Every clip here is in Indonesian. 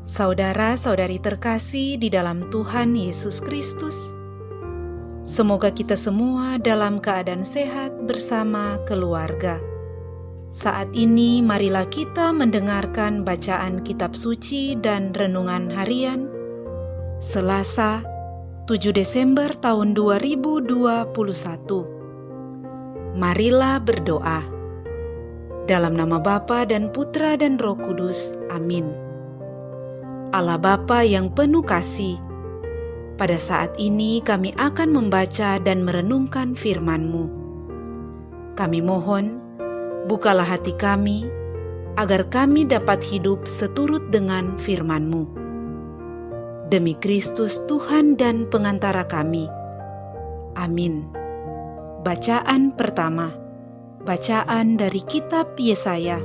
Saudara-saudari terkasih di dalam Tuhan Yesus Kristus, semoga kita semua dalam keadaan sehat bersama keluarga. Saat ini marilah kita mendengarkan bacaan kitab suci dan renungan harian Selasa 7 Desember tahun 2021. Marilah berdoa. Dalam nama Bapa dan Putra dan Roh Kudus. Amin. Allah Bapa yang penuh kasih, pada saat ini kami akan membaca dan merenungkan firman-Mu. Kami mohon, bukalah hati kami, agar kami dapat hidup seturut dengan firman-Mu. Demi Kristus Tuhan dan pengantara kami. Amin. Bacaan pertama. Bacaan dari kitab Yesaya.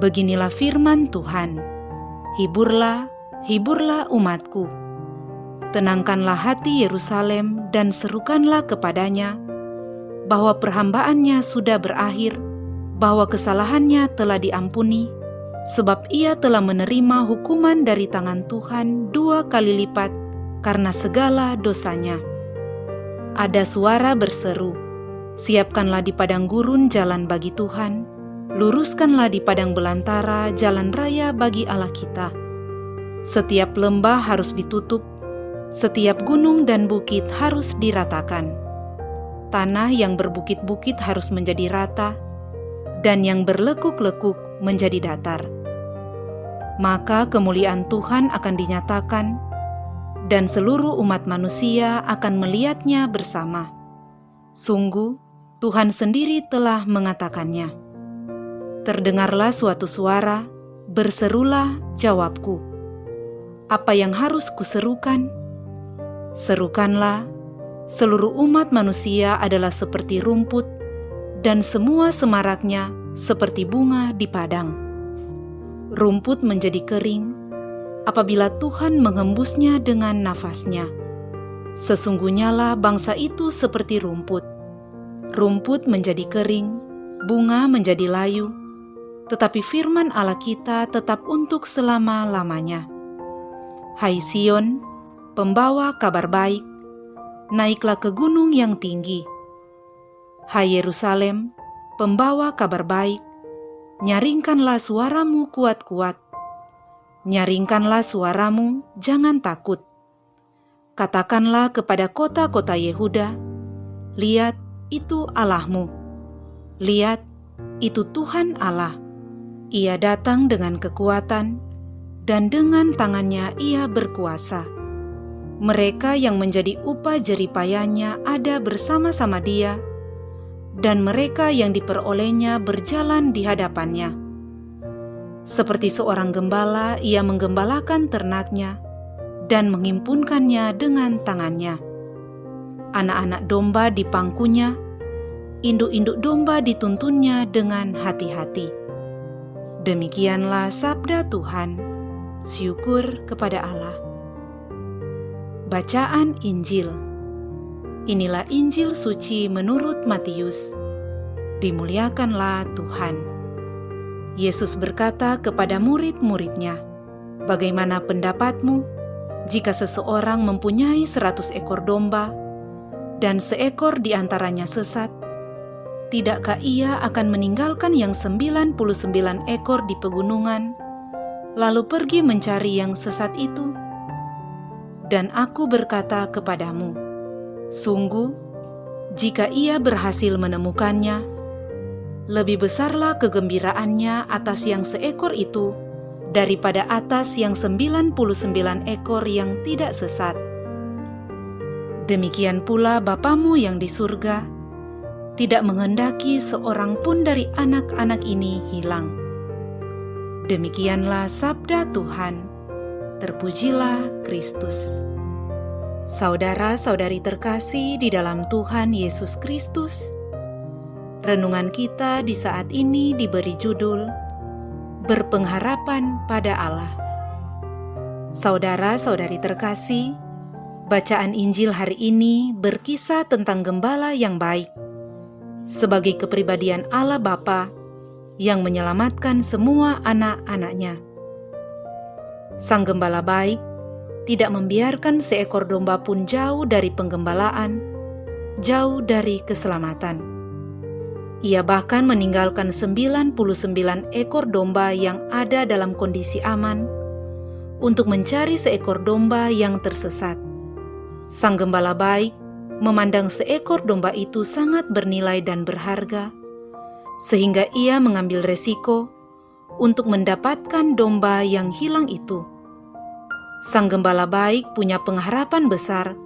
Beginilah firman Tuhan. Hiburlah, hiburlah umatku. Tenangkanlah hati Yerusalem dan serukanlah kepadanya bahwa perhambaannya sudah berakhir, bahwa kesalahannya telah diampuni, sebab ia telah menerima hukuman dari tangan Tuhan 2 kali lipat karena segala dosanya. Ada suara berseru, siapkanlah di padang gurun jalan bagi Tuhan, luruskanlah di padang belantara jalan raya bagi Allah kita. Setiap lembah harus ditutup, setiap gunung dan bukit harus diratakan. Tanah yang berbukit-bukit harus menjadi rata, dan yang berlekuk-lekuk menjadi datar. Maka kemuliaan Tuhan akan dinyatakan, dan seluruh umat manusia akan melihatnya bersama. Sungguh, Tuhan sendiri telah mengatakannya. Terdengarlah suatu suara, berserulah, jawabku. Apa yang harus kuserukan? Serukanlah, seluruh umat manusia adalah seperti rumput, dan semua semaraknya seperti bunga di padang. Rumput menjadi kering, apabila Tuhan menghembusnya dengan nafasnya. Sesungguhnya lah bangsa itu seperti rumput. Rumput menjadi kering, bunga menjadi layu, tetapi firman Allah kita tetap untuk selama-lamanya. Hai Sion, pembawa kabar baik, naiklah ke gunung yang tinggi. Hai Yerusalem, pembawa kabar baik, nyaringkanlah suaramu kuat-kuat. Nyaringkanlah suaramu, jangan takut. Katakanlah kepada kota-kota Yehuda, lihat, itu Allahmu. Lihat, itu Tuhan Allah. Ia datang dengan kekuatan, dan dengan tangannya ia berkuasa. Mereka yang menjadi upah jeripayanya ada bersama-sama dia, dan mereka yang diperolehnya berjalan di hadapannya. Seperti seorang gembala, ia menggembalakan ternaknya, dan menghimpunkannya dengan tangannya. Anak-anak domba di pangkunya, induk-induk domba dituntunnya dengan hati-hati. Demikianlah sabda Tuhan. Syukur kepada Allah. Bacaan Injil. Inilah Injil suci menurut Matius. Dimuliakanlah Tuhan. Yesus berkata kepada murid-muridnya, "Bagaimana pendapatmu jika seseorang mempunyai 100 ekor domba dan seekor di antaranya sesat? Tidakkah ia akan meninggalkan yang 99 ekor di pegunungan, lalu pergi mencari yang sesat itu? Dan aku berkata kepadamu, sungguh, jika ia berhasil menemukannya, lebih besarlah kegembiraannya atas yang seekor itu daripada atas yang 99 ekor yang tidak sesat. Demikian pula Bapamu yang di surga tidak menghendaki seorang pun dari anak-anak ini hilang." Demikianlah sabda Tuhan. Terpujilah Kristus. Saudara-saudari terkasih di dalam Tuhan Yesus Kristus, renungan kita di saat ini diberi judul Berpengharapan pada Allah. Saudara-saudari terkasih, bacaan Injil hari ini berkisah tentang gembala yang baik, sebagai kepribadian Allah Bapa yang menyelamatkan semua anak-anaknya. Sang Gembala baik tidak membiarkan seekor domba pun jauh dari penggembalaan, jauh dari keselamatan. Ia bahkan meninggalkan 99 ekor domba yang ada dalam kondisi aman untuk mencari seekor domba yang tersesat. Sang Gembala baik memandang seekor domba itu sangat bernilai dan berharga, sehingga ia mengambil resiko untuk mendapatkan domba yang hilang itu. Sang Gembala baik punya pengharapan besar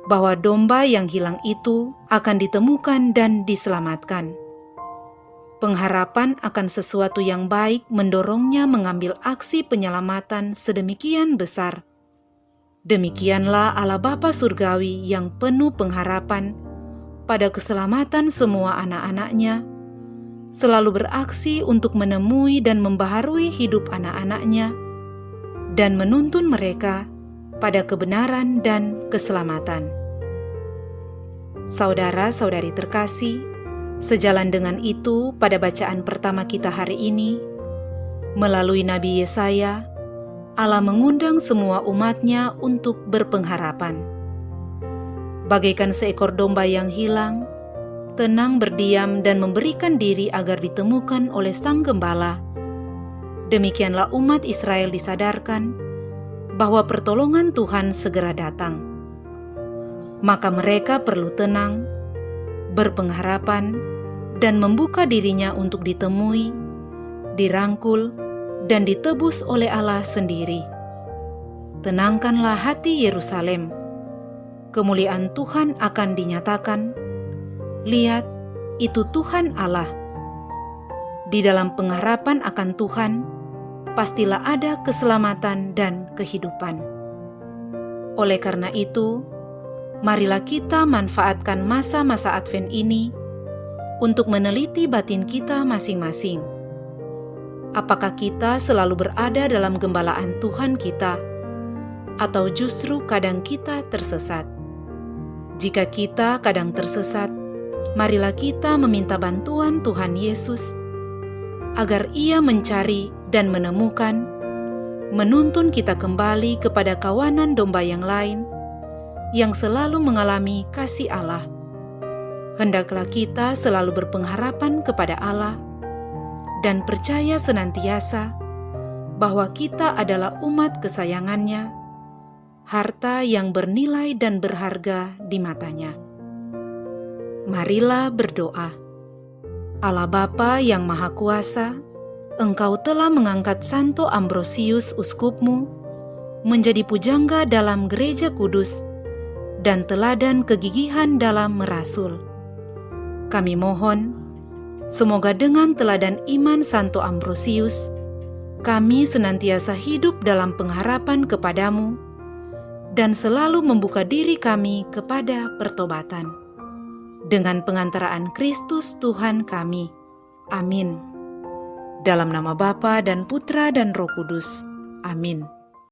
bahwa domba yang hilang itu akan ditemukan dan diselamatkan. Pengharapan akan sesuatu yang baik mendorongnya mengambil aksi penyelamatan sedemikian besar. Demikianlah Allah Bapa Surgawi yang penuh pengharapan pada keselamatan semua anak-anaknya, selalu beraksi untuk menemui dan membaharui hidup anak-anaknya, dan menuntun mereka pada kebenaran dan keselamatan. Saudara-saudari terkasih, sejalan dengan itu pada bacaan pertama kita hari ini, melalui Nabi Yesaya, Allah mengundang semua umat-Nya untuk berpengharapan. Bagaikan seekor domba yang hilang, tenang berdiam dan memberikan diri agar ditemukan oleh Sang Gembala, demikianlah umat Israel disadarkan bahwa pertolongan Tuhan segera datang. Maka mereka perlu tenang, berpengharapan, dan membuka dirinya untuk ditemui, dirangkul, dan ditebus oleh Allah sendiri. Tenangkanlah hati Yerusalem. Kemuliaan Tuhan akan dinyatakan. Lihat, itu Tuhan Allah. Di dalam pengharapan akan Tuhan, pastilah ada keselamatan dan kehidupan. Oleh karena itu, marilah kita manfaatkan masa-masa Advent ini untuk meneliti batin kita masing-masing. Apakah kita selalu berada dalam gembalaan Tuhan kita, atau justru kadang kita tersesat? Jika kita kadang tersesat, marilah kita meminta bantuan Tuhan Yesus, agar Ia mencari dan menemukan, menuntun kita kembali kepada kawanan domba yang lain, yang selalu mengalami kasih Allah. Hendaklah kita selalu berpengharapan kepada Allah dan percaya senantiasa bahwa kita adalah umat kesayangannya, harta yang bernilai dan berharga di matanya. Marilah berdoa. Allah Bapa yang Maha Kuasa, Engkau telah mengangkat Santo Ambrosius uskupmu menjadi pujangga dalam gereja kudus dan teladan kegigihan dalam merasul. Kami mohon, semoga dengan teladan iman Santo Ambrosius, kami senantiasa hidup dalam pengharapan kepadamu dan selalu membuka diri kami kepada pertobatan. Dengan pengantaraan Kristus Tuhan kami. Amin. Dalam nama Bapa dan Putra dan Roh Kudus. Amin.